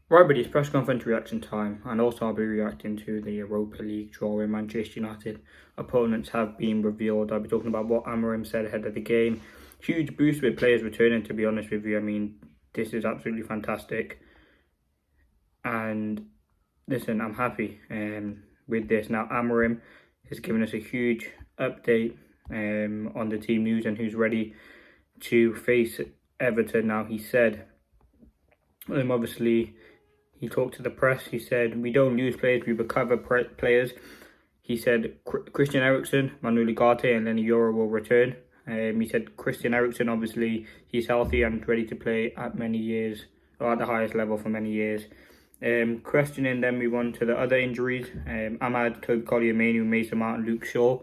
Right, but it's press conference reaction time, and also I'll be reacting to the Europa League draw where Manchester United opponents have been revealed. I'll be talking about what Amorim said ahead of the game. Huge boost with players returning, to be honest with you. I mean, this is absolutely fantastic. And listen, I'm happy with this. Now, Amorim has given us a huge update on the team news and who's ready to face Everton. Now, he said, obviously, he talked to the press. He said, "We don't lose players, we recover players." He said, Christian Eriksen, Manuel Ugarte, and then Euro will return. He said, Christian Eriksen, obviously, he's healthy and ready to play at many years, or at the highest level for many years. Questioning, then move on to the other injuries. Ahmad, Toby Collier, Mainu, Mason Mount, and Luke Shaw,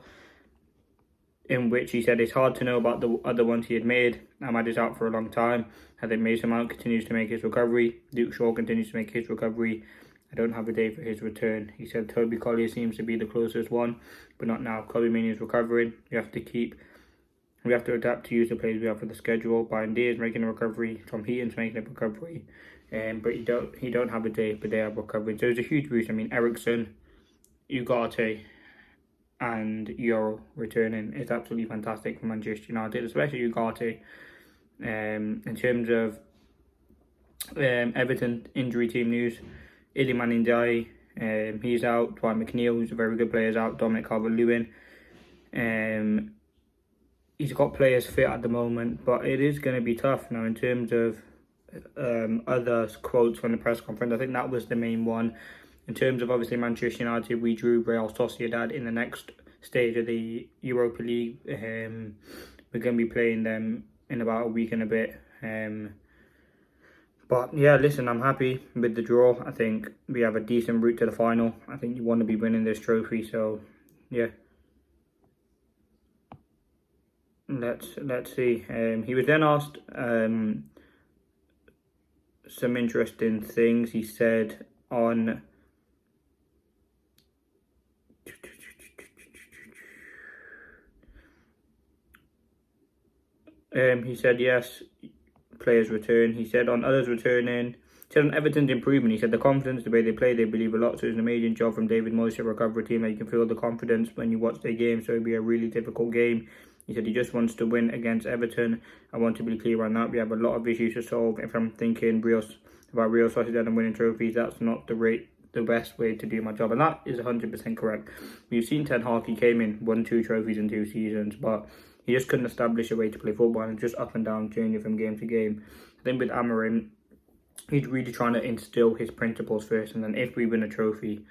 in which he said it's hard to know about the other ones he had made. Ahmad is out for a long time. I think Mason Mount continues to make his recovery. Luke Shaw continues to make his recovery. I don't have a date for his return. He said Toby Collier seems to be the closest one, but not now. Kobe Mania is recovering. We have to adapt to use the players we have for the schedule. Brian Diaz making a recovery. Tom Heaton's making a recovery. But he don't have a date, but they are recovering. So it's a huge boost. I mean, Eriksen, Ugarte, and Euro returning is absolutely fantastic for Manchester United, especially Ugarte. In terms of Everton injury team news, Iliman Ndiaye, he's out. Dwight McNeil, who's a very good player, is out. Dominic Calvert-Lewin. He's got players fit at the moment, but it is going to be tough now in terms of other quotes from the press conference. I think that was the main one. In terms of obviously Manchester United, we drew Real Sociedad in the next stage of the Europa League. We're going to be playing them in about a week and a bit. But yeah, listen, I'm happy with the draw. I think we have a decent route to the final. I think you want to be winning this trophy, so yeah. Let's see. He was then asked some interesting things. He said on he said yes, players return. He said on others returning. He said on Everton's improvement. He said the confidence, the way they play, they believe a lot. So it's an amazing job from David Moyes to recover a team that you can feel the confidence when you watch their game. So it'll be a really difficult game. He said he just wants to win against Everton. I want to be clear on that. We have a lot of issues to solve. If I'm thinking about Real Sociedad and winning trophies, that's not the best way to do my job. And that is 100% correct. We've seen Ten Hag, he came in, won 2 trophies in 2 seasons, but he just couldn't establish a way to play football and just up and down, changing from game to game. I think with Amorim, he's really trying to instill his principles first, and then if we win a trophy,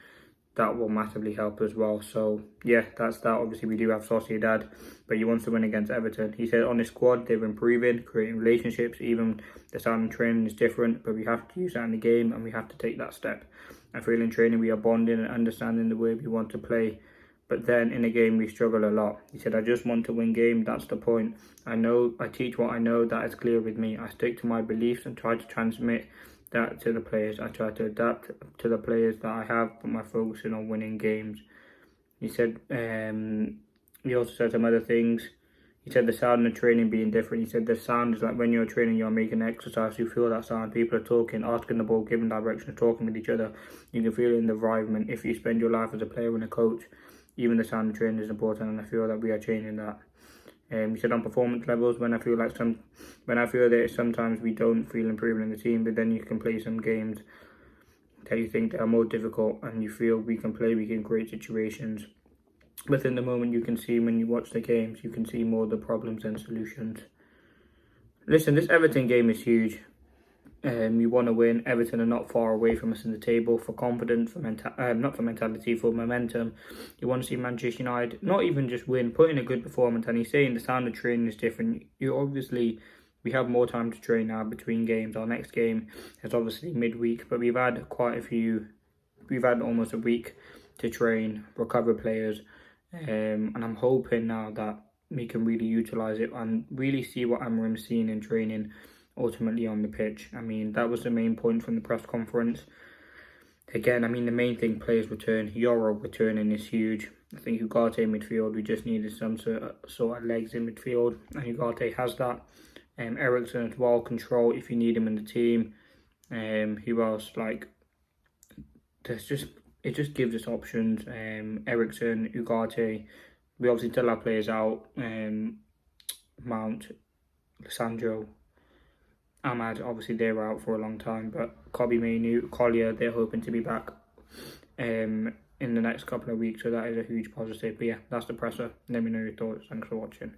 that will massively help as well. So yeah, that's that. Obviously we do have Sociedad, but he wants to win against Everton. He said on his squad they're improving, creating relationships. Even the style of training is different, but we have to use that in the game and we have to take that step. I feel in training we are bonding and understanding the way we want to play, but then in a game we struggle a lot. He said, I just want to win game, that's the point. I teach what I know, that is clear with me. I stick to my beliefs and try to transmit that to the players. I try to adapt to the players that I have, but my focus is on winning games. He said, he also said some other things. He said the sound of training being different. He said the sound is like when you're training, you're making exercise, you feel that sound. People are talking, asking the ball, giving directions, talking with each other. You can feel it in the environment. If you spend your life as a player and a coach, even the sound of training is important, and I feel that we are changing that. He said on performance levels, when I feel that sometimes we don't feel improving in the team, but then you can play some games that you think that are more difficult and you feel we can create situations. But in the moment you can see when you watch the games, you can see more of the problems and solutions. Listen, this Everton game is huge. You want to win. Everton are not far away from us in the table. For confidence, not for mentality, for momentum. You want to see Manchester United not even just win, put in a good performance. And he's saying the sound of training is different. We have more time to train now between games. Our next game is obviously midweek, but we've had almost a week to train, recover players, and I'm hoping now that we can really utilise it and really see what Amorim's seen in training ultimately on the pitch. I mean, that was the main point from the press conference. Again, I mean, the main thing, players return. Euro returning is huge. I think Ugarte in midfield, we just needed some sort of legs in midfield, and Ugarte has that. Eriksen as well, control if you need him in the team. Who else? Like, it just gives us options. Ericsson, Ugarte. We obviously still have players out. Mount, Sandro, Ahmad. Obviously they were out for a long time, but Kobe Mainu, Collier, they're hoping to be back in the next couple of weeks, so that is a huge positive. But yeah, that's the presser. Let me know your thoughts. Thanks for watching.